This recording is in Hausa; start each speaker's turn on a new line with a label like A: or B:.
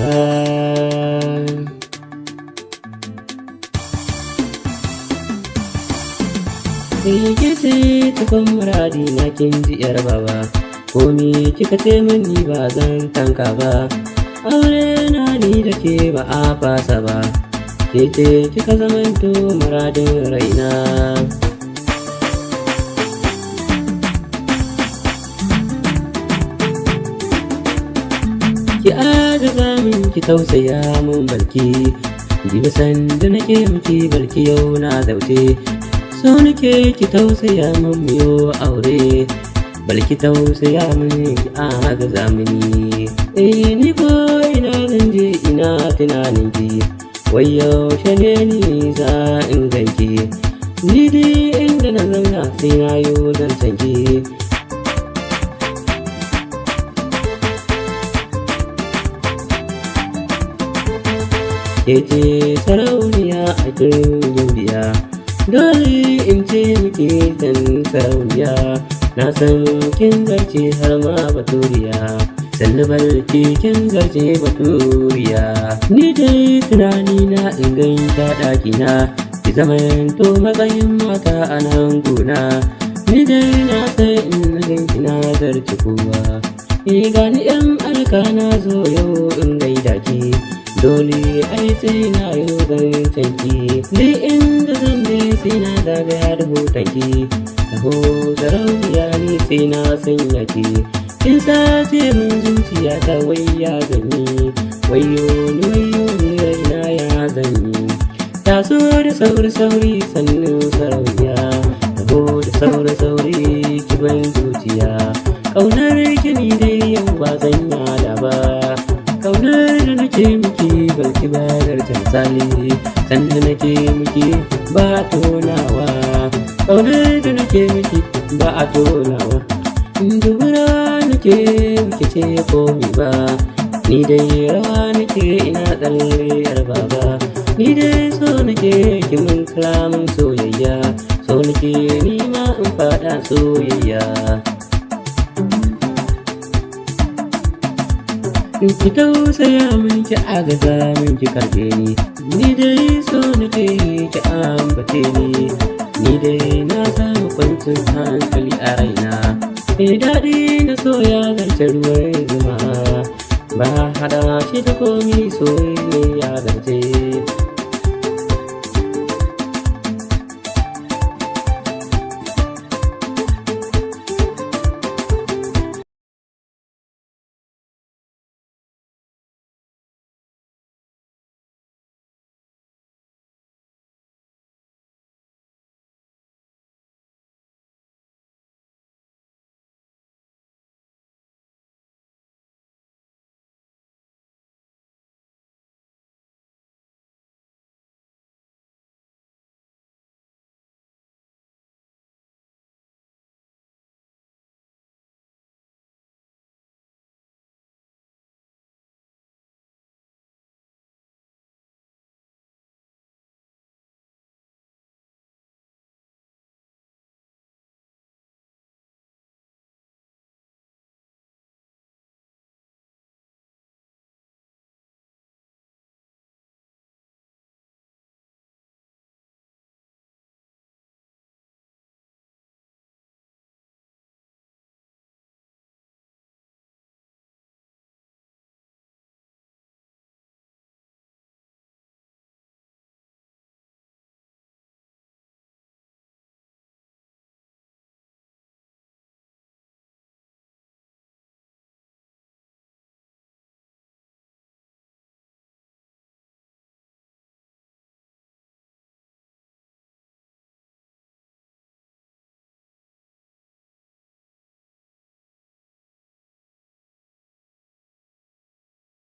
A: Ke ce tukun muradi na kin ji yar baba, komi kika ce mini ba zan tanka ba, aure na ni da ke ba a fasa ba, ke ce kika zamanto muradin raina. Ki agaza min ki tausaya min barki, jibi sanda nake miki barki yau na zauce, so nake ki tausaya min miyo aure, barki tausaya min ki agaza mini. Ni ko ina zan je ina tunanin ki, wai yaushe ne ni za in ganki, ni dai inda na zauna sai na yo zancen ki. Ke ce sarauniya a cikin biya, dole in ce miki dan sarauniya, na san kin zarce har ma baturiya, sannu barci kin zarce baturiya. Ni dai tunani na in ganta ɗakina, ki zamanto matsayin mata a nan gona, ni dai na sai in na ganki na zarce kowa. Gani yan alka na zo yau in gaida ki, dole ai sai na yau zancen ki, ni inda zan je sai na zagaya da hotonki, taho sarauniya ni sai na sanya ki, kin sace min zuciya ta wayya zanyi, wayo ni raina ya zanyi. Taso da sauri sannu sarauniya, taho da sauri ki ban zuciya, ƙaunar ki ni dai yau ba zan yada ba, ƙaunar da nake miki barki ba zarcen sali, sanda nake miki ba a tonawa, ƙaunar da nake miki ba a tonawa. Dubura nake miki ce komi ba, ni dai rawa nake ina tsalle yar baba, ni dai so nake ki mun kalamin soyayya, so nake nima in faɗa soyayya. Ki tausaya min ki agaza min ki karɓe ni dai so nake ki ambace ni dai na samu kwancin hankali a raina, daɗi na soya zarce ruwan zuma, ba haɗa shi da komi soyayya zarce.